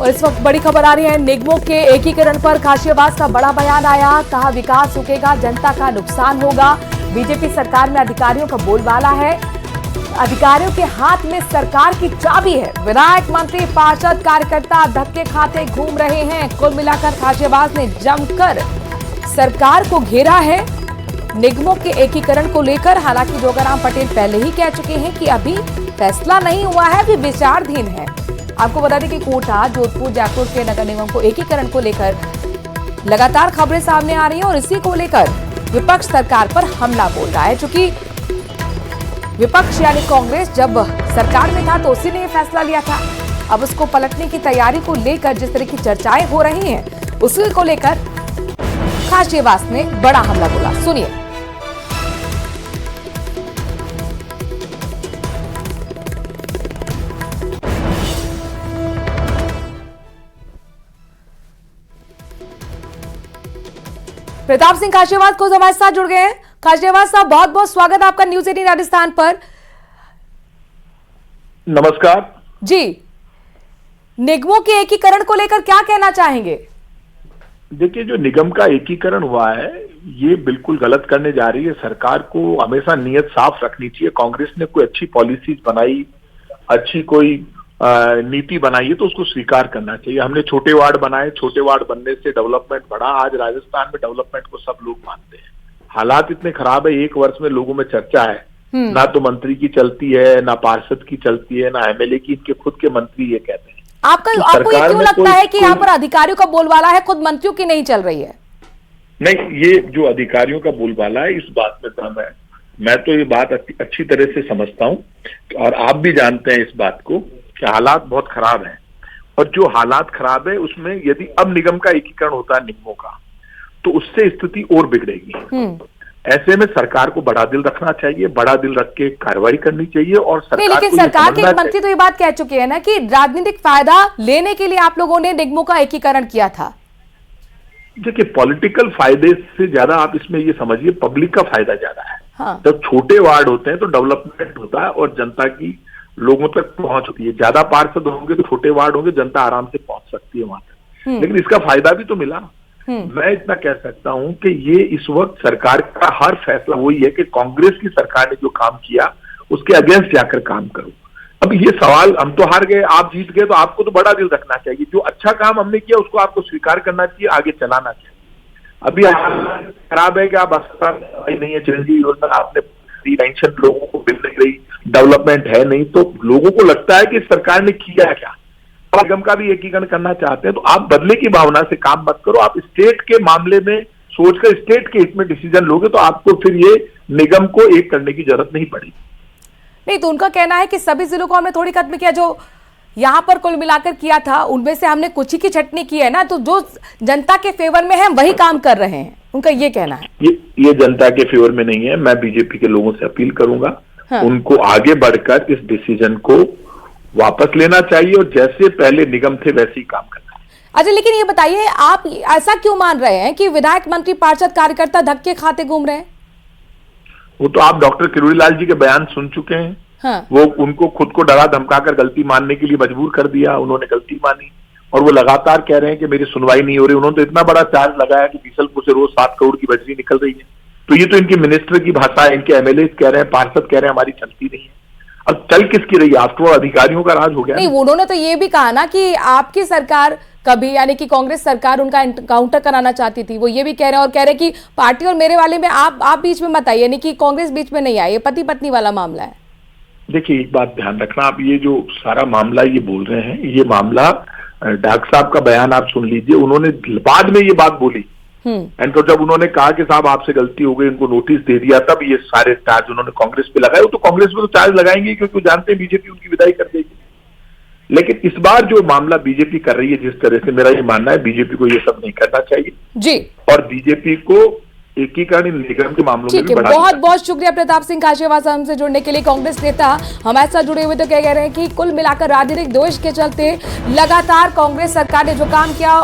और इस वक्त बड़ी खबर आ रही है, निगमों के एकीकरण पर खाशियाबाद का बड़ा बयान आया। कहा विकास रुकेगा, जनता का नुकसान होगा। बीजेपी सरकार में अधिकारियों का बोलबाला है। अधिकारियों के हाथ में सरकार की चाबी है। विधायक, मंत्री, पार्षद, कार्यकर्ता धक्के खाते घूम रहे हैं। कुल मिलाकर खाशियाबाद ने जमकर सरकार को घेरा है निगमों के एकीकरण को लेकर। हालांकि जोगाराम पटेल पहले ही कह चुके हैं कि अभी फैसला नहीं हुआ है, अभी विचाराधीन है। आपको बता दें कि कोटा, जोधपुर, जयपुर के नगर निगम को एकीकरण को लेकर लगातार खबरें सामने आ रही हैं और इसी को लेकर विपक्ष सरकार पर हमला बोल रहा है। चूंकि विपक्ष यानी कांग्रेस जब सरकार में था तो उसी ने यह फैसला लिया था। अब उसको पलटने की तैयारी को लेकर जिस तरह की चर्चाएं हो रही हैं, उसी को लेकर खाशियाबाद ने बड़ा हमला बोला। सुनिए। प्रताप सिंह खाशियाबाद को हमारे साथ जुड़ गए हैं। खाशियाबाद साहब, बहुत बहुत स्वागत आपका न्यूज 18 राजस्थान पर। नमस्कार जी, निगमों के एकीकरण को लेकर क्या कहना चाहेंगे? देखिए, जो निगम का एकीकरण हुआ है ये बिल्कुल गलत करने जा रही है। सरकार को हमेशा नीयत साफ रखनी चाहिए। कांग्रेस ने कोई अच्छी पॉलिसीज बनाई, अच्छी कोई नीति बनाई है तो उसको स्वीकार करना चाहिए। हमने छोटे वार्ड बनाए, छोटे वार्ड बनने से डेवलपमेंट बढ़ा। आज राजस्थान में डेवलपमेंट को सब लोग मानते हैं। हालात इतने खराब है, एक वर्ष में लोगों में चर्चा है, ना तो मंत्री की चलती है, ना पार्षद की चलती है, ना एमएलए की। इनके खुद के मंत्री ये कहते हैं। आपको ये क्यों लगता है कि यहाँ पर अधिकारियों का बोलबाला है, खुद मंत्रियों की नहीं चल रही है? नहीं, ये जो अधिकारियों का बोलबाला है इस बात में दम है। मैं तो ये बात अच्छी तरह से समझता हूँ और आप भी जानते हैं इस बात को कि हालात बहुत खराब हैं। और जो हालात खराब है उसमें यदि अब निगम का एकीकरण होता है निगमों का, तो उससे स्थिति और बिगड़ेगी। ऐसे में सरकार को बड़ा दिल रखना चाहिए, बड़ा दिल रख के कार्रवाई करनी चाहिए। और सरकार लेकिन सरकार के एक मंत्री तो ये बात कह चुके हैं ना कि राजनीतिक फायदा लेने के लिए आप लोगों ने निगमों का एकीकरण किया था। देखिए, पॉलिटिकल फायदे से ज्यादा आप इसमें ये समझिए पब्लिक का फायदा ज्यादा है। हाँ। जब छोटे वार्ड होते हैं तो डेवलपमेंट होता है और जनता की लोगों तक पहुंच होती है। ज्यादा पार्षद होंगे तो छोटे वार्ड होंगे, जनता आराम से पहुंच सकती है वहां तक। लेकिन इसका फायदा भी तो मिला। मैं इतना कह सकता हूं कि ये इस वक्त सरकार का हर फैसला वही है कि कांग्रेस की सरकार ने जो काम किया उसके अगेंस्ट जाकर काम करो। अब ये सवाल, हम तो हार गए, आप जीत गए, तो आपको तो बड़ा दिल रखना चाहिए। जो अच्छा काम हमने किया उसको आपको स्वीकार करना चाहिए, आगे चलाना चाहिए। अभी खराब है कि आप अस्पताल नहीं है, चिरंजीवी योजना आपने पेंशन लोगों को मिल नहीं रही, डेवलपमेंट है नहीं, तो लोगों को लगता है कि सरकार ने किया क्या। निगम का भी एकीकरण करना चाहते हैं तो आप बदले की भावना से काम मत करो। आप स्टेट के मामले में सोचकर स्टेट के इसमें डिसीजन लोगे तो आपको फिर ये निगम को एक करने की जरूरत नहीं पड़ेगी। नहीं, तो उनका कहना है कि सभी जिलों को हमने थोड़ी खत्म किया, जो यहाँ पर कुल मिलाकर किया था उनमें से हमने कुछ ही की छटनी की है ना, तो जो जनता के फेवर में है वही काम कर रहे हैं, उनका ये कहना है। ये जनता के फेवर में नहीं है। मैं बीजेपी के लोगों से अपील करूंगा, हाँ। उनको आगे बढ़कर इस डिसीजन को वापस लेना चाहिए और जैसे पहले निगम थे वैसे ही काम करना है। अच्छा, लेकिन ये बताइए, आप ऐसा क्यों मान रहे हैं कि विधायक, मंत्री, पार्षद, कार्यकर्ता धक्के खाते घूम रहे हैं? वो तो आप डॉक्टर किरोड़ी लाल जी के बयान सुन चुके हैं। हाँ। वो उनको खुद को डरा धमकाकर गलती मानने के लिए मजबूर कर दिया, उन्होंने गलती मानी और वो लगातार कह रहे हैं कि मेरी सुनवाई नहीं हो रही। उन्होंने तो इतना बड़ा चार्ज लगाया कि बीसलपुर से रोज 7 करोड़ की बजरी निकल रही है। तो ये तो इनके मिनिस्टर की भाषा है, इनके एमएलए कह रहे हैं, पार्षद कह रहे हैं हमारी चलती नहीं है। अब चल किसकी रही है? आफ्टर ऑल अधिकारियों का राज हो गया। नहीं, उन्होंने तो ये भी कहा ना कि आपकी सरकार कभी, यानी कि कांग्रेस सरकार उनका काउंटर कराना चाहती थी। वो ये भी कह रहे हैं और कह रहे हैं कि पार्टी और मेरे वाले में आप बीच में मत आइए, यानी कि कांग्रेस बीच में नहीं आई, पति पत्नी वाला मामला है। देखिए, एक बात ध्यान रखना, आप ये जो सारा मामला ये बोल रहे हैं, ये मामला डॉक्टर साहब का बयान आप सुन लीजिए। उन्होंने बाद में ये बात बोली एंड तो जब उन्होंने कहा कि साहब आपसे गलती हो गई, उनको नोटिस दे दिया, तब ये सारे चार्ज उन्होंने कांग्रेस पे लगाए। वो तो कांग्रेस पे तो चार्ज लगाएंगे क्योंकि वो जानते हैं बीजेपी उनकी विदाई कर देगी। लेकिन इस बार जो मामला बीजेपी कर रही है जिस तरह से, मेरा ये मानना है बीजेपी को ये सब नहीं करना चाहिए जी। और बीजेपी को एकीकरण निगम के मामलों में भी बढ़ा। बहुत बहुत शुक्रिया प्रताप सिंह खाशियाबाद हमसे जुड़ने के लिए। कांग्रेस नेता हमारे साथ जुड़े हुए तो क्या कह रहे हैं कि कुल मिलाकर राजनीतिक दोष के चलते लगातार कांग्रेस सरकार ने जो काम किया